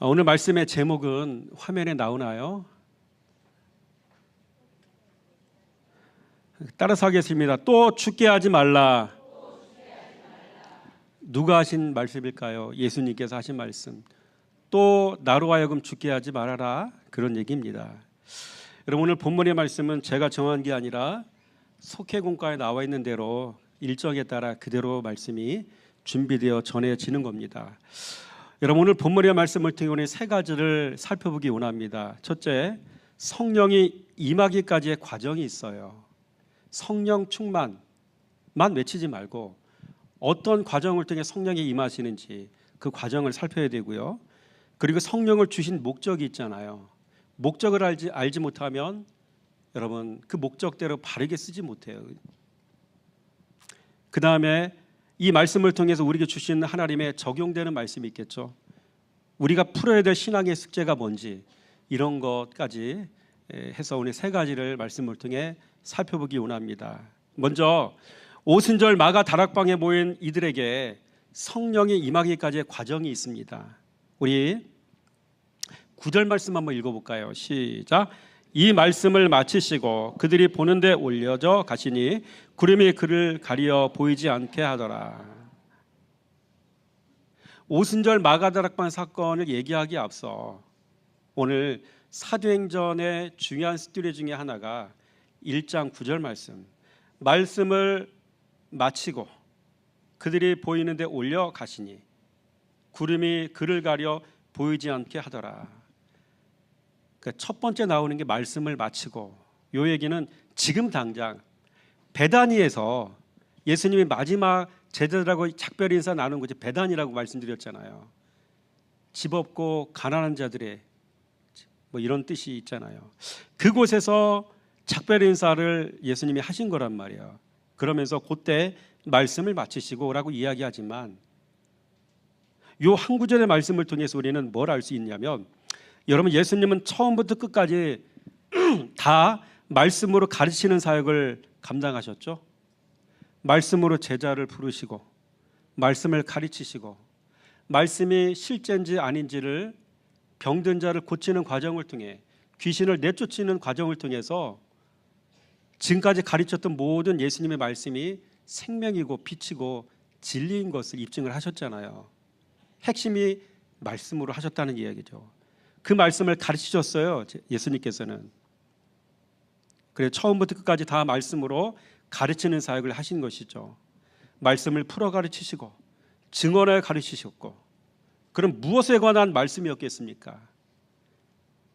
오늘 말씀의 제목은 화면에 나오나요? 따라서 하겠습니다. 또 죽게 하지 말라. 누가 하신 말씀일까요? 예수님께서 하신 말씀. 또 나로 하여금 죽게 하지 말아라. 그런 얘기입니다. 여러분, 오늘 본문의 말씀은 제가 정한 게 아니라 속회공과에 나와 있는 대로 일정에 따라 그대로 말씀이 준비되어 전해지는 겁니다. 여러분, 오늘 본문의 말씀을 통해 오늘 세 가지를 살펴보기 원합니다. 첫째, 성령이 임하기까지의 과정이 있어요. 성령 충만만 외치지 말고 어떤 과정을 통해 성령이 임하시는지 그 과정을 살펴야 되고요. 그리고 성령을 주신 목적이 있잖아요. 목적을 알지 못하면 여러분 그 목적대로 바르게 쓰지 못해요. 그 다음에 이 말씀을 통해서 우리에게 주신 하나님의 적용되는 말씀이 있겠죠. 우리가 풀어야 될 신앙의 숙제가 뭔지 이런 것까지 해서 오늘 세 가지를 말씀을 통해 살펴보기 원합니다. 먼저 오순절 마가 다락방에 모인 이들에게 성령이 임하기까지의 과정이 있습니다. 우리 9절 말씀 한번 읽어볼까요? 시작. 이 말씀을 마치시고 그들이 보는데 올려져 가시니 구름이 그를 가리어 보이지 않게 하더라. 오순절 마가다락방 사건을 얘기하기에 앞서 오늘 사도행전의 중요한 스토리 중에 하나가 1장 9절 말씀을 마치고 그들이 보이는데 올려 가시니 구름이 그를 가려 보이지 않게 하더라. 첫 번째 나오는 게 말씀을 마치고, 요 얘기는 지금 당장 베다니에서 예수님이 마지막 제자들하고 작별 인사 나눈 곳이 베다니라고 말씀드렸잖아요. 집 없고 가난한 자들의 뭐 이런 뜻이 있잖아요. 그곳에서 작별 인사를 예수님이 하신 거란 말이에요. 그러면서 그때 말씀을 마치시고라고 이야기하지만 요 한 구절의 말씀을 통해서 우리는 뭘 알 수 있냐면, 여러분, 예수님은 처음부터 끝까지 다 말씀으로 가르치는 사역을 감당하셨죠. 말씀으로 제자를 부르시고 말씀을 가르치시고 말씀이 실제인지 아닌지를 병든 자를 고치는 과정을 통해 귀신을 내쫓는 과정을 통해서 지금까지 가르쳤던 모든 예수님의 말씀이 생명이고 빛이고 진리인 것을 입증을 하셨잖아요. 핵심이 말씀으로 하셨다는 이야기죠. 그 말씀을 가르치셨어요, 예수님께서는. 그래서 처음부터 끝까지 다 말씀으로 가르치는 사역을 하신 것이죠. 말씀을 풀어 가르치시고 증언하여 가르치셨고, 그럼 무엇에 관한 말씀이었겠습니까?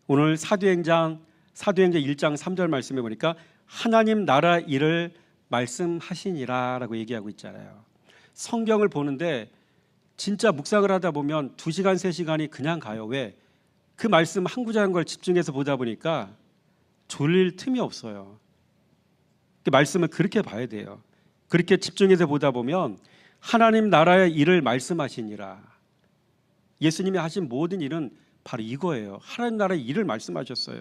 오늘 사도행전 1장 3절 말씀에 보니까 하나님 나라 일을 말씀하시니라 라고 얘기하고 있잖아요. 성경을 보는데 진짜 묵상을 하다 보면 2시간 3시간이 그냥 가요. 왜? 그 말씀 한 구절 한 걸 집중해서 보다 보니까 졸릴 틈이 없어요. 그 말씀을 그렇게 봐야 돼요. 그렇게 집중해서 보다 보면 하나님 나라의 일을 말씀하시니라. 예수님이 하신 모든 일은 바로 이거예요. 하나님 나라의 일을 말씀하셨어요.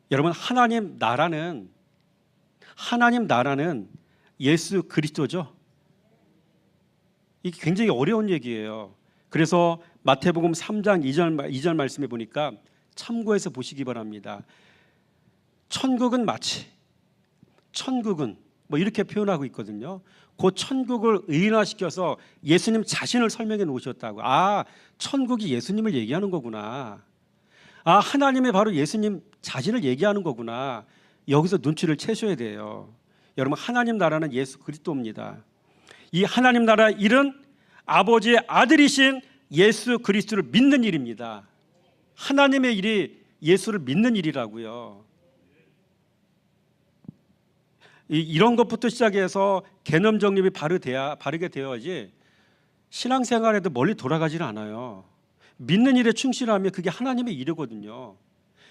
여러분, 하나님 나라는 예수 그리스도죠. 이게 굉장히 어려운 얘기예요. 그래서 마태복음 3장 2절 말씀에 보니까 참고해서 보시기 바랍니다. 천국은 뭐 이렇게 표현하고 있거든요. 그 천국을 의인화시켜서 예수님 자신을 설명해 놓으셨다고. 아, 천국이 예수님을 얘기하는 거구나. 아, 하나님이 바로 예수님 자신을 얘기하는 거구나. 여기서 눈치를 채셔야 돼요. 여러분, 하나님 나라는 예수 그리스도입니다. 이 하나님 나라 일은 아버지의 아들이신 예수 그리스도를 믿는 일입니다. 하나님의 일이 예수를 믿는 일이라고요. 이런 것부터 시작해서 개념 정립이 바르게 되어야지 신앙생활에도 멀리 돌아가지는 않아요. 믿는 일에 충실하면 그게 하나님의 일이거든요.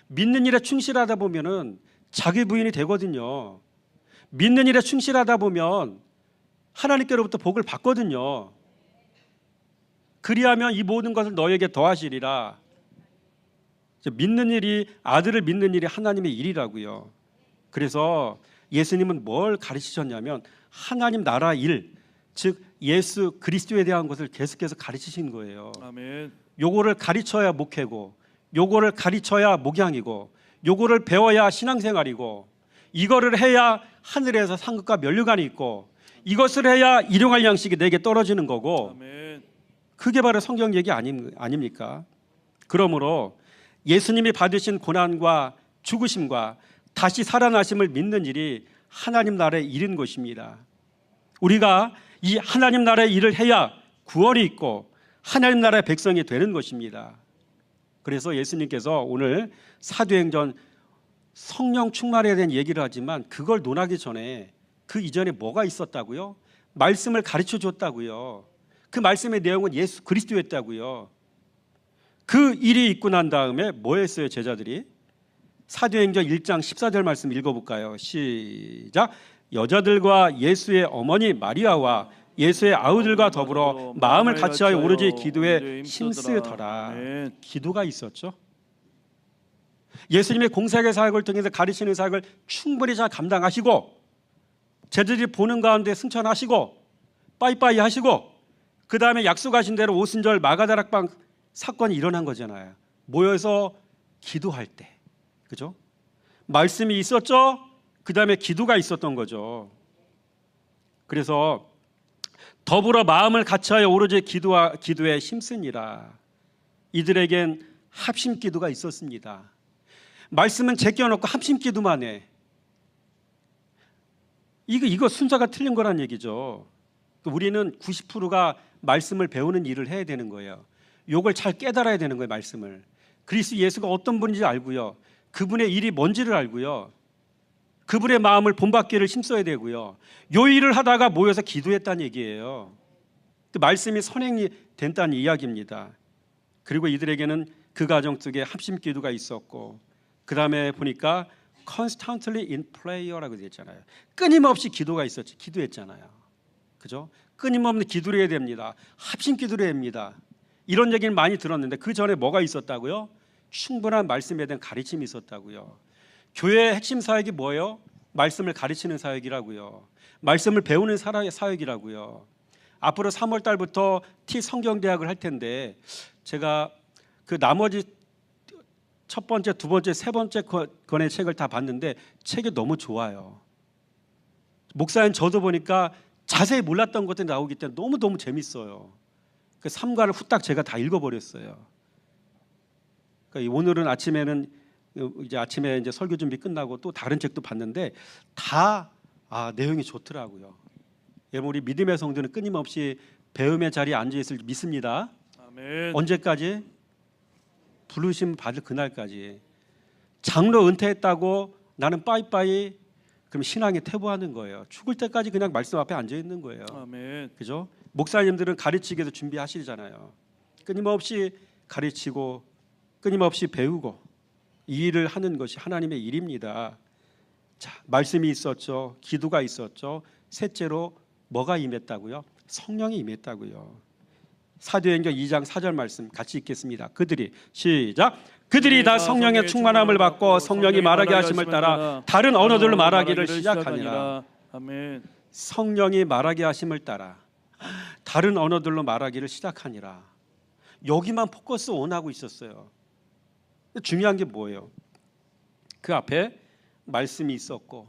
믿는 일에 충실하다 보면은 자기 부인이 되거든요. 믿는 일에 충실하다 보면 하나님께로부터 복을 받거든요. 그리하면 이 모든 것을 너에게 더하시리라. 믿는 일이, 아들을 믿는 일이 하나님의 일이라고요. 그래서 예수님은 뭘 가르치셨냐면 하나님 나라 일, 즉 예수 그리스도에 대한 것을 계속해서 가르치신 거예요. 아멘. 요거를 가르쳐야 목회고, 요거를 가르쳐야 목양이고, 요거를 배워야 신앙생활이고, 이거를 해야 하늘에서 상급과 면류관이 있고, 이것을 해야 일용할 양식이 내게 떨어지는 거고, 아멘. 그게 바로 성경 얘기 아닙니까? 그러므로 예수님이 받으신 고난과 죽으심과 다시 살아나심을 믿는 일이 하나님 나라의 일인 것입니다. 우리가 이 하나님 나라의 일을 해야 구원이 있고 하나님 나라의 백성이 되는 것입니다. 그래서 예수님께서 오늘 사도행전 성령 충만에 대한 얘기를 하지만 그걸 논하기 전에 그 이전에 뭐가 있었다고요? 말씀을 가르쳐 줬다고요. 그 말씀의 내용은 예수 그리스도였다고요. 그 일이 있고 난 다음에 뭐 했어요, 제자들이? 사도행전 1장 14절 말씀 읽어볼까요? 시작. 여자들과 예수의 어머니 마리아와 예수의 아우들과 더불어 마음을 같이하여 오로지 기도에 힘쓰더라. 기도가 있었죠. 예수님의 공생의 사역을 통해서 가르치는 사역을 충분히 잘 감당하시고, 제자들이 보는 가운데 승천하시고 빠이빠이 하시고, 그 다음에 약속하신 대로 오순절 마가다락방 사건이 일어난 거잖아요. 모여서 기도할 때, 그죠? 말씀이 있었죠. 그 다음에 기도가 있었던 거죠. 그래서 더불어 마음을 같이하여 오로지 기도에 힘쓰니라. 이들에겐 합심 기도가 있었습니다. 말씀은 제껴놓고 합심 기도만 해. 이거 순서가 틀린 거란 얘기죠. 우리는 90%가 말씀을 배우는 일을 해야 되는 거예요. 요걸 잘 깨달아야 되는 거예요. 말씀을. 그리스도 예수가 어떤 분인지 알고요, 그분의 일이 뭔지를 알고요, 그분의 마음을 본받기를 힘써야 되고요, 요 일을 하다가 모여서 기도했다는 얘기예요. 그 말씀이 선행이 된다는 이야기입니다. 그리고 이들에게는 그 과정 속에 합심 기도가 있었고, 그 다음에 보니까 constantly in prayer라고 되어 있잖아요. 끊임없이 기도가 있었지. 기도했잖아요. 그죠? 끊임없는 기도를 해야 됩니다. 합심 기도를 해야 합니다. 이런 얘기를 많이 들었는데 그 전에 뭐가 있었다고요? 충분한 말씀에 대한 가르침이 있었다고요. 교회의 핵심 사역이 뭐예요? 말씀을 가르치는 사역이라고요. 말씀을 배우는 사역이라고요. 앞으로 3월 달부터 성경대학을 할 텐데, 제가 그 나머지 첫 번째, 두 번째, 세 번째 권의 책을 다 봤는데 책이 너무 좋아요. 목사님 저도 보니까 자세히 몰랐던 것들이 나오기 때문에 너무너무 재밌어요. 그 3과를 후딱 제가 다 읽어버렸어요. 그러니까 오늘은 아침에 이제 설교 준비 끝나고 또 다른 책도 봤는데 다 내용이 좋더라고요. 여러분, 우리 믿음의 성도는 끊임없이 배움의 자리에 앉아 있을 줄 믿습니다. 아멘. 언제까지? 부르심 받을 그날까지. 장로 은퇴했다고 나는 빠이빠이, 그럼 신앙에 퇴보하는 거예요. 죽을 때까지 그냥 말씀 앞에 앉아 있는 거예요. 아멘. 그죠? 목사님들은 가르치기 위해서 준비하시잖아요. 끊임없이 가르치고 끊임없이 배우고 이 일을 하는 것이 하나님의 일입니다. 자, 말씀이 있었죠. 기도가 있었죠. 셋째로 뭐가 임했다고요? 성령이 임했다고요. 사도행전 2장 4절 말씀 같이 읽겠습니다. 그들이 시작. 그들이 다 성령의 충만함을 받고 성령이 말하게 하심을 따라 다른 언어들로 말하기를 시작하니라. 아멘. 성령이 말하게 하심을 따라 다른 언어들로 말하기를 시작하니라. 여기만 포커스 온하고 있었어요. 중요한 게 뭐예요? 그 앞에 말씀이 있었고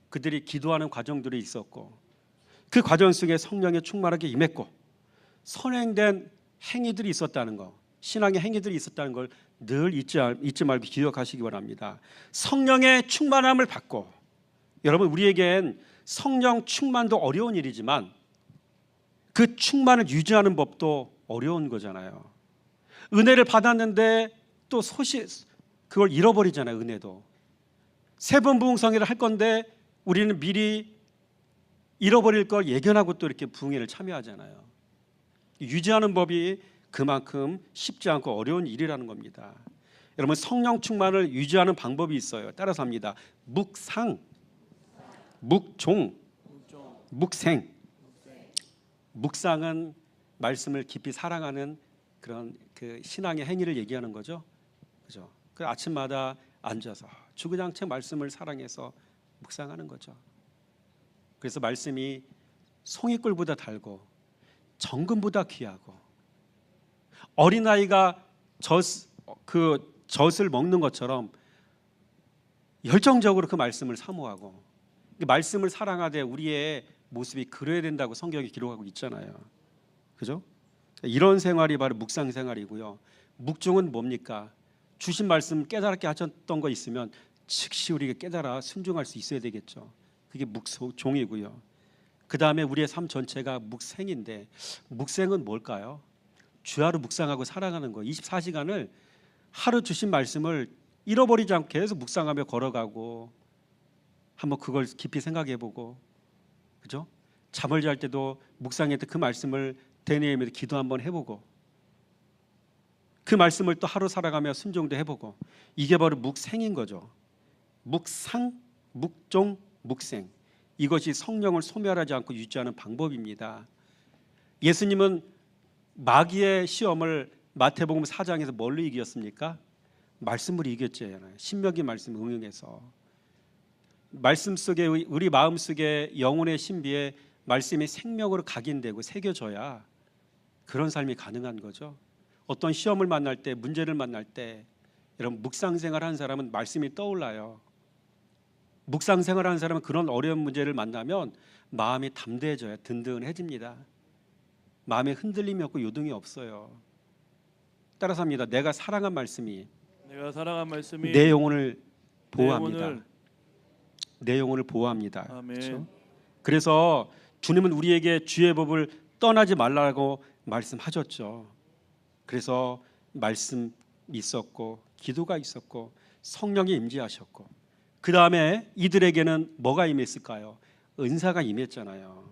그들이 기도하는 과정들이 있었고 그 과정 속에 성령의 충만하게 임했고 선행된 행위들이 있었다는 거, 신앙의 행위들이 있었다는 걸 늘 잊지 말고 기억하시기 바랍니다. 성령의 충만함을 받고, 여러분 우리에겐 성령 충만도 어려운 일이지만 그 충만을 유지하는 법도 어려운 거잖아요. 은혜를 받았는데 또 그걸 잃어버리잖아요. 은혜도 세 번 부흥성회를 할 건데 우리는 미리 잃어버릴 걸 예견하고 또 이렇게 부흥회를 참여하잖아요. 유지하는 법이 그만큼 쉽지 않고 어려운 일이라는 겁니다. 여러분, 성령 충만을 유지하는 방법이 있어요. 따라서 합니다. 묵상, 묵종, 묵생. 묵상은 말씀을 깊이 사랑하는 그런 그 신앙의 행위를 얘기하는 거죠. 그죠? 그 아침마다 앉아서 주구장창 말씀을 사랑해서 묵상하는 거죠. 그래서 말씀이 송이꿀보다 달고 정금보다 귀하고 어린아이가 젖을 먹는 것처럼 열정적으로 그 말씀을 사모하고 그 말씀을 사랑하되 우리의 모습이 그래야 된다고 성경이 기록하고 있잖아요. 그죠? 이런 생활이 바로 묵상 생활이고요. 묵종은 뭡니까? 주신 말씀 깨달게 하셨던 거 있으면 즉시 우리가 깨달아 순종할 수 있어야 되겠죠. 그게 묵종이고요. 그 다음에 우리의 삶 전체가 묵생인데, 묵생은 뭘까요? 주하루 묵상하고 살아가는 거. 24시간을 하루 주신 말씀을 잃어버리지 않고 계속 묵상하며 걸어가고, 한번 그걸 깊이 생각해보고, 그죠? 잠을 잘 때도 묵상했던 그 말씀을 되뇌이면서 기도 한번 해보고, 그 말씀을 또 하루 살아가며 순종도 해보고, 이게 바로 묵생인 거죠. 묵상, 묵종, 묵생. 이것이 성령을 소멸하지 않고 유지하는 방법입니다. 예수님은 마귀의 시험을 마태복음 4장에서 뭘로 이겼습니까? 말씀으로 이겼잖아요. 신명기 말씀 응용해서. 말씀 속에 우리 마음 속에 영혼의 신비에 말씀이 생명으로 각인되고 새겨져야 그런 삶이 가능한 거죠. 어떤 시험을 만날 때, 문제를 만날 때, 여러분 묵상생활 하는 사람은 말씀이 떠올라요. 묵상생활 하는 사람은 그런 어려운 문제를 만나면 마음이 담대해져요. 든든해집니다. 마음에 흔들림이 없고 요동이 없어요. 따라서 합니다. 내가 사랑한 말씀이 내 영혼을 보호합니다. 내 영혼을 보호합니다. 그렇죠? 그래서 주님은 우리에게 주의 법을 떠나지 말라고 말씀하셨죠. 그래서 말씀 있었고 기도가 있었고 성령이 임재하셨고, 그 다음에 이들에게는 뭐가 임했을까요? 은사가 임했잖아요.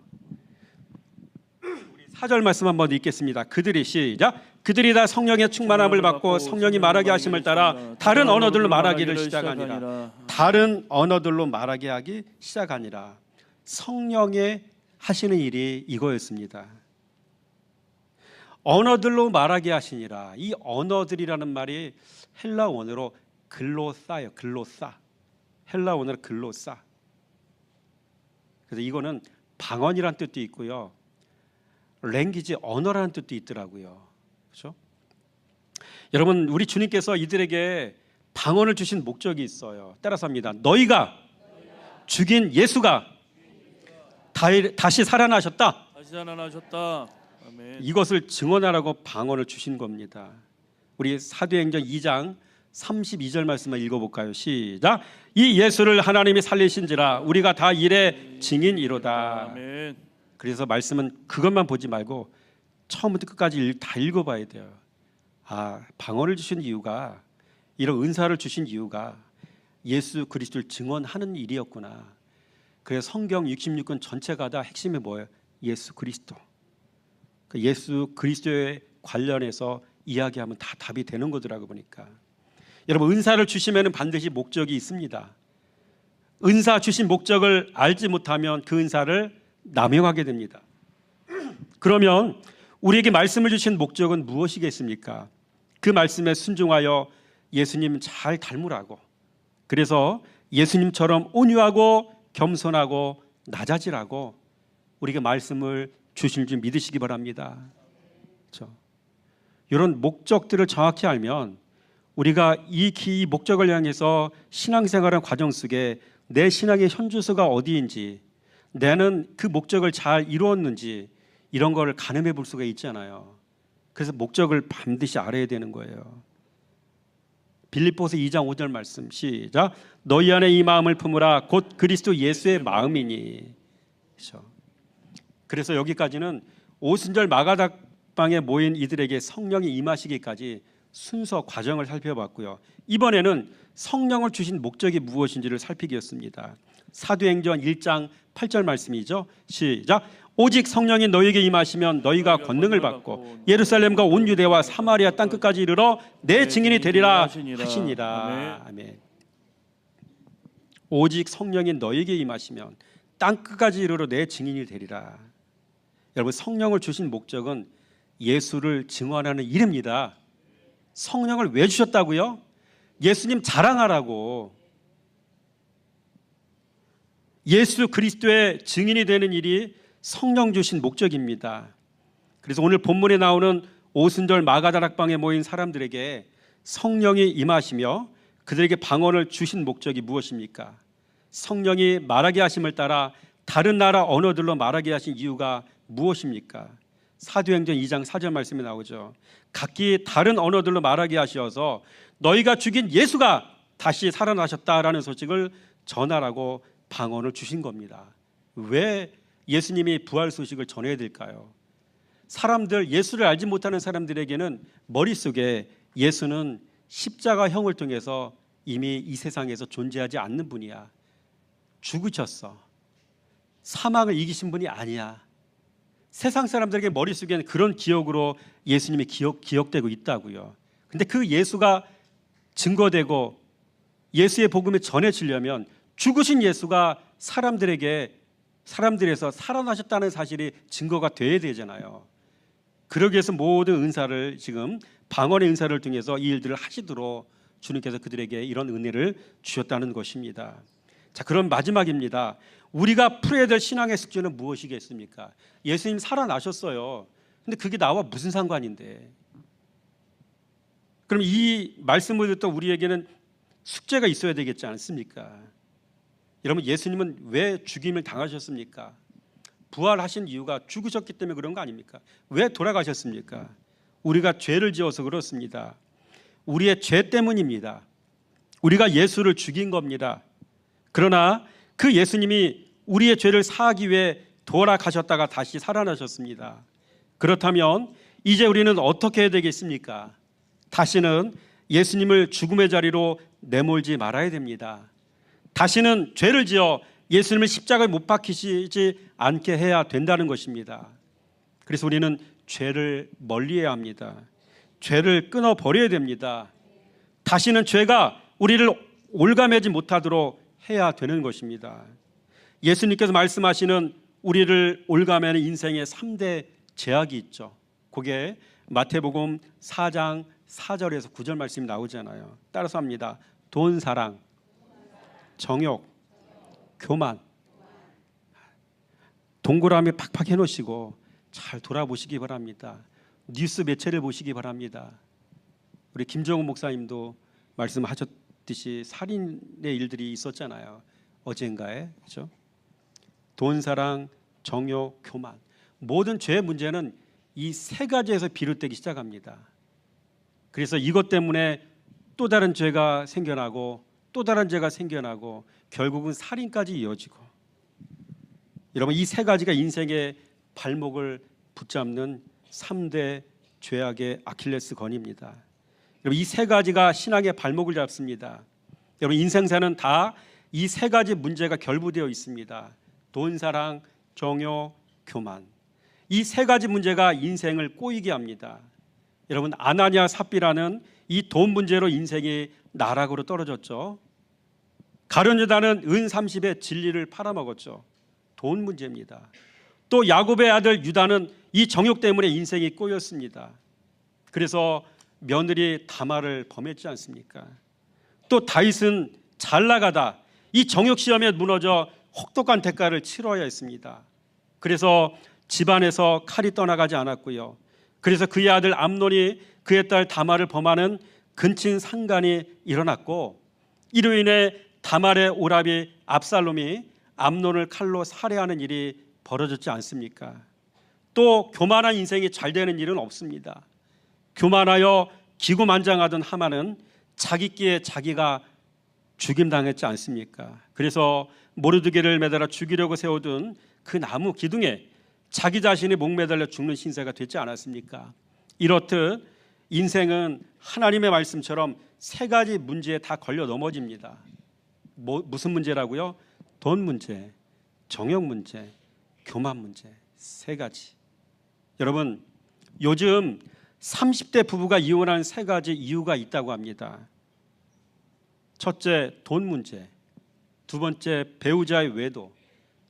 우리 4절 말씀 한번 읽겠습니다. 그들이 시작. 그들이 다 성령의 충만함을 받고 성령이 말하게 하심을 따라 다른 언어들로 말하기를 시작하니라. 다른 언어들로 말하게 하기 시작하니라. 성령의 하시는 일이 이거였습니다. 언어들로 말하게 하시니라. 이 언어들이라는 말이 헬라 원어로 글로사예요. 글로사. 헬라 원어로 글로사. 그래서 이거는 방언이라는 뜻도 있고요. 랭귀지, 언어라는 뜻도 있더라고요. 그렇죠? 여러분, 우리 주님께서 이들에게 방언을 주신 목적이 있어요. 따라서 합니다. 너희가 죽인 예수가 다시 살아나셨다. 아멘. 이것을 증언하라고 방언을 주신 겁니다. 우리 사도행전 2장 32절 말씀을 읽어볼까요? 시작. 이 예수를 하나님이 살리신지라 우리가 다 이래 증인이로다. 아멘. 그래서 말씀은 그것만 보지 말고 처음부터 끝까지 다 읽어봐야 돼요. 아, 방언을 주신 이유가, 이런 은사를 주신 이유가 예수 그리스도를 증언하는 일이었구나. 그래서 성경 66권 전체가 다 핵심이 뭐예요? 예수 그리스도. 예수 그리스도에 관련해서 이야기하면 다 답이 되는 거더라고 보니까. 여러분, 은사를 주시면 반드시 목적이 있습니다. 은사 주신 목적을 알지 못하면 그 은사를 남용하게 됩니다. 그러면 우리에게 말씀을 주신 목적은 무엇이겠습니까? 그 말씀에 순종하여 예수님 잘 닮으라고. 그래서 예수님처럼 온유하고 겸손하고 낮아지라고 우리에게 말씀을 주실 줄 믿으시기 바랍니다. 그렇죠? 이런 목적들을 정확히 알면 우리가 이 목적을 향해서 신앙생활하는 과정 속에 내 신앙의 현주소가 어디인지, 나는 그 목적을 잘 이루었는지 이런 걸 가늠해 볼 수가 있잖아요. 그래서 목적을 반드시 알아야 되는 거예요. 빌립보서 2장 5절 말씀 시작. 너희 안에 이 마음을 품으라 곧 그리스도 예수의 마음이니. 그렇죠? 그래서 여기까지는 오순절 마가다방에 모인 이들에게 성령이 임하시기까지 순서 과정을 살펴봤고요. 이번에는 성령을 주신 목적이 무엇인지를 살피기였습니다. 사도행전 1장 8절 말씀이죠. 시작. 오직 성령이 너희에게 임하시면 너희가 권능을 받고 예루살렘과 온 유대와 사마리아 땅끝까지 이르러 내 증인이 되리라 하시니라. 아멘. 오직 성령이 너희에게 임하시면 땅끝까지 이르러 내 증인이 되리라. 여러분, 성령을 주신 목적은 예수를 증언하는 일입니다. 성령을 왜 주셨다고요? 예수님 자랑하라고. 예수 그리스도의 증인이 되는 일이 성령 주신 목적입니다. 그래서 오늘 본문에 나오는 오순절 마가다락방에 모인 사람들에게 성령이 임하시며 그들에게 방언을 주신 목적이 무엇입니까? 성령이 말하게 하심을 따라 다른 나라 언어들로 말하게 하신 이유가 무엇입니까? 사도행전 2장 4절 말씀이 나오죠. 각기 다른 언어들로 말하게 하셔서 너희가 죽인 예수가 다시 살아나셨다라는 소식을 전하라고 방언을 주신 겁니다. 왜 예수님이 부활 소식을 전해야 될까요? 사람들, 예수를 알지 못하는 사람들에게는 머릿속에 예수는 십자가형을 통해서 이미 이 세상에서 존재하지 않는 분이야. 죽으셨어. 사망을 이기신 분이 아니야. 세상 사람들에게 머릿속에는 그런 기억으로 예수님이 기억되고 있다고요. 근데 그 예수가 증거되고 예수의 복음이 전해지려면 죽으신 예수가 사람들에서 살아나셨다는 사실이 증거가 돼야 되잖아요. 그러기 위해서 모든 은사를 지금 방언의 은사를 통해서 이 일들을 하시도록 주님께서 그들에게 이런 은혜를 주셨다는 것입니다. 자, 그럼 마지막입니다. 우리가 풀어야 될 신앙의 숙제는 무엇이겠습니까? 예수님 살아나셨어요. 근데 그게 나와 무슨 상관인데? 그럼 이 말씀을 듣던 우리에게는 숙제가 있어야 되겠지 않습니까? 여러분, 예수님은 왜 죽임을 당하셨습니까? 부활하신 이유가 죽으셨기 때문에 그런 거 아닙니까? 왜 돌아가셨습니까? 우리가 죄를 지어서 그렇습니다. 우리의 죄 때문입니다. 우리가 예수를 죽인 겁니다. 그러나 그 예수님이 우리의 죄를 사하기 위해 돌아가셨다가 다시 살아나셨습니다. 그렇다면 이제 우리는 어떻게 해야 되겠습니까? 다시는 예수님을 죽음의 자리로 내몰지 말아야 됩니다. 다시는 죄를 지어 예수님을 십자가에 못 박히시지 않게 해야 된다는 것입니다. 그래서 우리는 죄를 멀리해야 합니다. 죄를 끊어버려야 됩니다. 다시는 죄가 우리를 올가매지 못하도록 해야 되는 것입니다. 예수님께서 말씀하시는 우리를 올가매는 인생의 3대 제약이 있죠. 그게 마태복음 4장 4절에서 9절 말씀이 나오잖아요. 따라서 합니다. 돈 사랑, 정욕, 교만. 동그라미 팍팍 해놓으시고 잘 돌아보시기 바랍니다. 뉴스 매체를 보시기 바랍니다. 우리 김정은 목사님도 말씀하셨듯이 살인의 일들이 있었잖아요. 어젠가에, 그렇죠? 돈 사랑, 정욕, 교만. 모든 죄의 문제는 이 세 가지에서 비롯되기 시작합니다. 그래서 이것 때문에 또 다른 죄가 생겨나고 또 다른 죄가 생겨나고 결국은 살인까지 이어지고, 여러분, 이 세 가지가 인생의 발목을 붙잡는 3대 죄악의 아킬레스건입니다. 여러분, 이 세 가지가 신앙의 발목을 잡습니다. 여러분, 인생사는 다 이 세 가지 문제가 결부되어 있습니다. 돈 사랑, 정욕, 교만. 이 세 가지 문제가 인생을 꼬이게 합니다. 여러분, 아나니아 삽비라는 이 돈 문제로 인생이 나락으로 떨어졌죠. 가룟 유다는 은 30의 진리를 팔아먹었죠. 돈 문제입니다. 또 야곱의 아들 유다는 이 정욕 때문에 인생이 꼬였습니다. 그래서 며느리 다말을 범했지 않습니까? 또 다윗은 잘 나가다 이 정욕 시험에 무너져 혹독한 대가를 치러야 했습니다. 그래서 집안에서 칼이 떠나가지 않았고요. 그래서 그의 아들 암논이 그의 딸 다말을 범하는 근친 상간이 일어났고, 이로 인해 다말의 오라비 압살롬이 암논을 칼로 살해하는 일이 벌어졌지 않습니까? 또 교만한 인생이 잘 되는 일은 없습니다. 교만하여 기구만장하던 하만은 자기끼에 자기가 죽임당했지 않습니까? 그래서 모르드게를 매달아 죽이려고 세워둔 그 나무 기둥에 자기 자신이 목매달려 죽는 신세가 됐지 않았습니까? 이렇듯 인생은 하나님의 말씀처럼 세 가지 문제에 다 걸려 넘어집니다. 무슨 문제라고요? 돈 문제, 정욕 문제, 교만 문제, 세 가지. 여러분, 요즘 30대 부부가 이혼하는 세 가지 이유가 있다고 합니다. 첫째, 돈 문제. 두 번째, 배우자의 외도.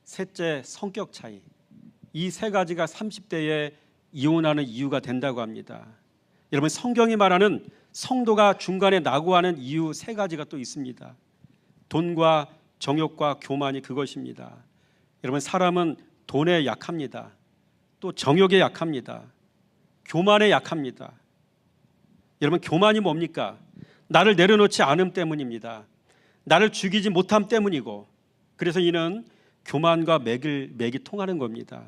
셋째, 성격 차이. 이 세 가지가 30대에 이혼하는 이유가 된다고 합니다. 여러분, 성경이 말하는 성도가 중간에 낙오하는 이유 세 가지가 또 있습니다. 돈과 정욕과 교만이 그것입니다. 여러분, 사람은 돈에 약합니다. 또 정욕에 약합니다. 교만에 약합니다. 여러분, 교만이 뭡니까? 나를 내려놓지 않음 때문입니다. 나를 죽이지 못함 때문이고, 그래서 이는 교만과 맥이 통하는 겁니다.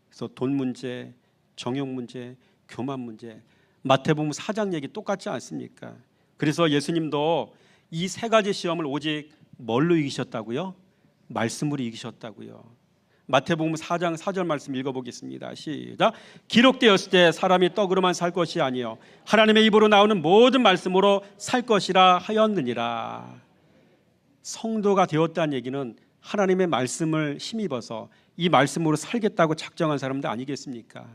그래서 돈 문제, 정욕 문제, 교만 문제, 마태복음 4장 얘기 똑같지 않습니까? 그래서 예수님도 이 세 가지 시험을 오직 뭘로 이기셨다고요? 말씀으로 이기셨다고요. 마태복음 4장 4절 말씀 읽어보겠습니다. 시작. 기록되었을 때 사람이 떡으로만 살 것이 아니요 하나님의 입으로 나오는 모든 말씀으로 살 것이라 하였느니라. 성도가 되었다는 얘기는 하나님의 말씀을 힘입어서 이 말씀으로 살겠다고 작정한 사람들 아니겠습니까?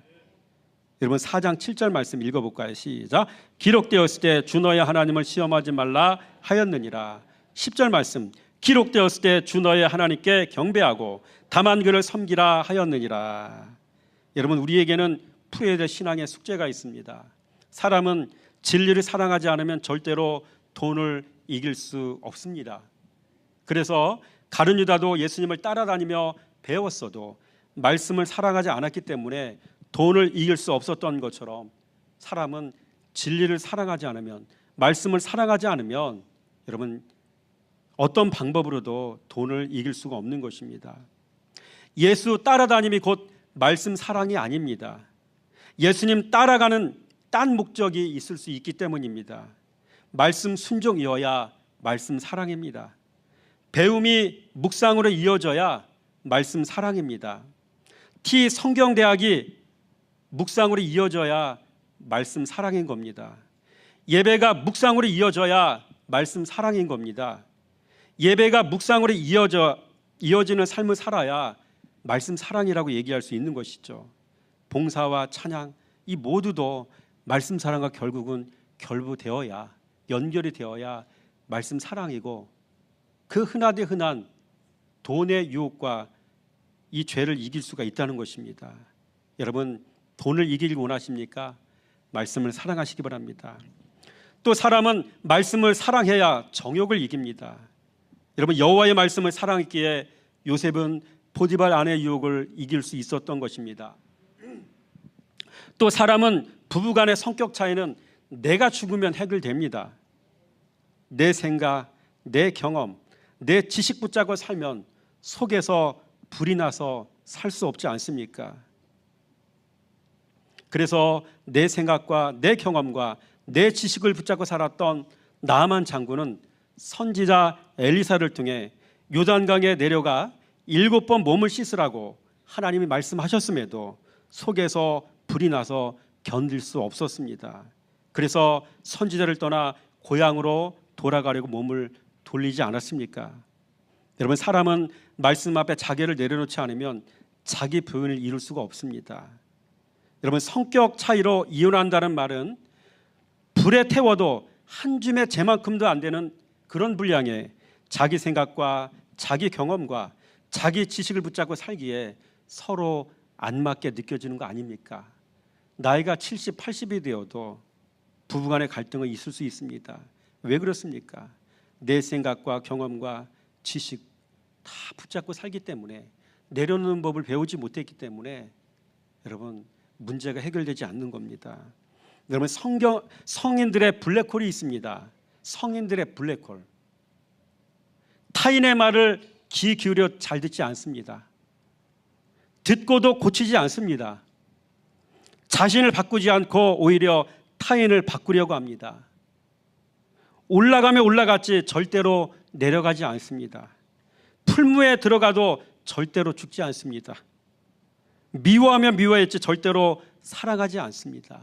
여러분, 4장 7절 말씀 읽어볼까요? 시작. 기록되었을 때 주 너의 하나님을 시험하지 말라 하였느니라. 10절 말씀. 기록되었을 때 주 너의 하나님께 경배하고 다만 그를 섬기라 하였느니라. 여러분, 우리에게는 풀어야 될 신앙의 숙제가 있습니다. 사람은 진리를 사랑하지 않으면 절대로 돈을 이길 수 없습니다. 그래서 가룟 유다도 예수님을 따라다니며 배웠어도 말씀을 사랑하지 않았기 때문에 돈을 이길 수 없었던 것처럼, 사람은 진리를 사랑하지 않으면, 말씀을 사랑하지 않으면 여러분, 어떤 방법으로도 돈을 이길 수가 없는 것입니다. 예수 따라다님이 곧 말씀 사랑이 아닙니다. 예수님 따라가는 딴 목적이 있을 수 있기 때문입니다. 말씀 순종이어야 말씀 사랑입니다. 배움이 묵상으로 이어져야 말씀 사랑입니다. 성경대학이 묵상으로 이어져야 말씀 사랑인 겁니다. 예배가 묵상으로 이어져야 말씀 사랑인 겁니다. 예배가 묵상으로 이어지는 삶을 살아야 말씀 사랑이라고 얘기할 수 있는 것이죠. 봉사와 찬양, 이 모두도 말씀 사랑과 결국은 결부되어야, 연결이 되어야 말씀 사랑이고, 그 흔하디 흔한 돈의 유혹과 이 죄를 이길 수가 있다는 것입니다. 여러분, 돈을 이기길 원하십니까? 말씀을 사랑하시기 바랍니다. 또 사람은 말씀을 사랑해야 정욕을 이깁니다. 여러분, 여호와의 말씀을 사랑했기에 요셉은 보디발 아내의 유혹을 이길 수 있었던 것입니다. 또 사람은 부부간의 성격 차이는 내가 죽으면 해결됩니다. 내 생각, 내 경험, 내 지식 붙잡고 살면 속에서 불이 나서 살 수 없지 않습니까? 그래서 내 생각과 내 경험과 내 지식을 붙잡고 살았던 나아만 장군은 선지자 엘리사를 통해 요단강에 내려가 7번 몸을 씻으라고 하나님이 말씀하셨음에도 속에서 불이 나서 견딜 수 없었습니다. 그래서 선지자를 떠나 고향으로 돌아가려고 몸을 돌리지 않았습니까? 여러분, 사람은 말씀 앞에 자기를 내려놓지 않으면 자기 부인을 이룰 수가 없습니다. 여러분, 성격 차이로 이혼한다는 말은 불에 태워도 한 줌의 재만큼도 안 되는 그런 분량의 자기 생각과 자기 경험과 자기 지식을 붙잡고 살기에 서로 안 맞게 느껴지는 거 아닙니까? 나이가 70, 80이 되어도 부부간의 갈등은 있을 수 있습니다. 왜 그렇습니까? 내 생각과 경험과 지식 다 붙잡고 살기 때문에, 내려놓는 법을 배우지 못했기 때문에 여러분, 문제가 해결되지 않는 겁니다. 여러분, 성인들의 블랙홀이 있습니다. 성인들의 블랙홀. 타인의 말을 귀 기울여 잘 듣지 않습니다. 듣고도 고치지 않습니다. 자신을 바꾸지 않고 오히려 타인을 바꾸려고 합니다. 올라가면 올라갔지 절대로 내려가지 않습니다. 풀무에 들어가도 절대로 죽지 않습니다. 미워하면 미워했지 절대로 사랑하지 않습니다.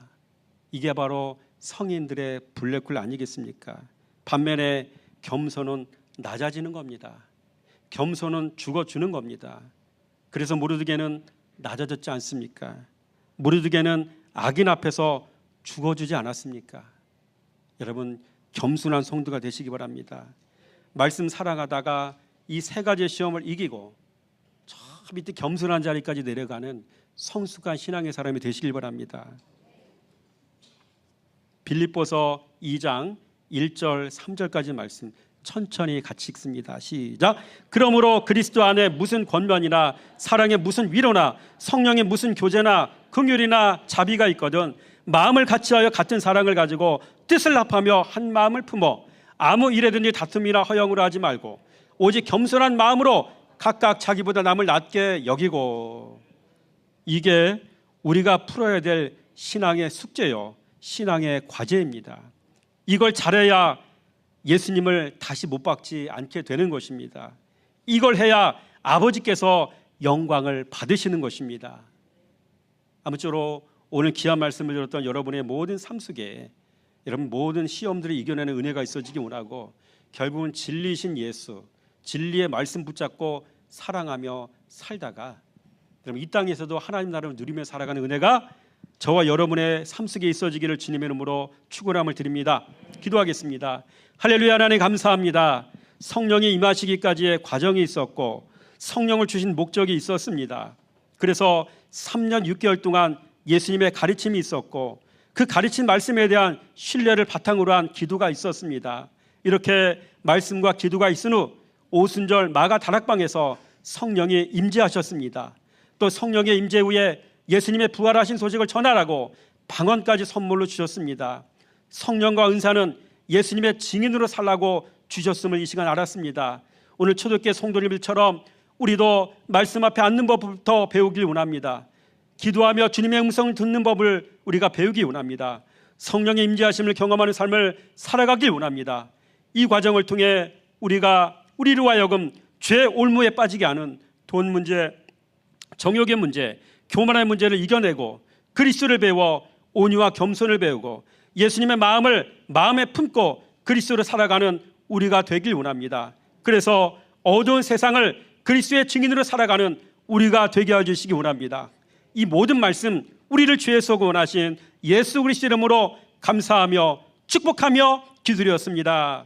이게 바로 성인들의 블랙홀 아니겠습니까? 반면에 겸손은 낮아지는 겁니다. 겸손은 죽어주는 겁니다. 그래서 모르드게는 낮아졌지 않습니까? 모르드게는 악인 앞에서 죽어주지 않았습니까? 여러분, 겸손한 성도가 되시기 바랍니다. 말씀 사랑하다가 이 세 가지 시험을 이기고 저 밑에 겸손한 자리까지 내려가는 성숙한 신앙의 사람이 되시길 바랍니다. 빌립보서 2장 1절 3절까지 말씀 천천히 같이 읽습니다. 시작. 그러므로 그리스도 안에 무슨 권면이나 사랑의 무슨 위로나 성령의 무슨 교제나 긍휼이나 자비가 있거든 마음을 같이하여 같은 사랑을 가지고 뜻을 합하며 한 마음을 품어 아무 일에든지 다툼이나 허영으로 하지 말고 오직 겸손한 마음으로 각각 자기보다 남을 낮게 여기고. 이게 우리가 풀어야 될 신앙의 숙제요, 신앙의 과제입니다. 이걸 잘해야 예수님을 다시 못 박지 않게 되는 것입니다. 이걸 해야 아버지께서 영광을 받으시는 것입니다. 아무쪼록 오늘 귀한 말씀을 들었던 여러분의 모든 삶 속에 여러분 모든 시험들을 이겨내는 은혜가 있어지기 원하고, 결국은 진리이신 예수, 진리의 말씀 붙잡고 사랑하며 살다가 여러분 이 땅에서도 하나님 나라를 누리며 살아가는 은혜가 저와 여러분의 삶 속에 있어지기를 주님의 이름으로 축원함을 드립니다. 기도하겠습니다. 할렐루야. 하나님 감사합니다. 성령이 임하시기까지의 과정이 있었고 성령을 주신 목적이 있었습니다. 그래서 3년 6개월 동안 예수님의 가르침이 있었고 그 가르친 말씀에 대한 신뢰를 바탕으로 한 기도가 있었습니다. 이렇게 말씀과 기도가 있은 후 오순절 마가 다락방에서 성령이 임재하셨습니다. 또 성령의 임재 후에 예수님의 부활하신 소식을 전하라고 방언까지 선물로 주셨습니다. 성령과 은사는 예수님의 증인으로 살라고 주셨음을 이 시간 알았습니다. 오늘 초대교회 성도님들처럼 우리도 말씀 앞에 앉는 법부터 배우길 원합니다. 기도하며 주님의 음성을 듣는 법을 우리가 배우기 원합니다. 성령의 임재하심을 경험하는 삶을 살아가길 원합니다. 이 과정을 통해 우리로 하여금 죄 올무에 빠지게 하는 돈 문제, 정욕의 문제, 교만의 문제를 이겨내고 그리스도를 배워 온유와 겸손을 배우고 예수님의 마음을 마음에 품고 그리스도로 살아가는 우리가 되길 원합니다. 그래서 어두운 세상을 그리스도의 증인으로 살아가는 우리가 되게 해주시기 원합니다. 이 모든 말씀 우리를 죄에서 구원하신 예수 그리스도 이름으로 감사하며 축복하며 기도드렸습니다.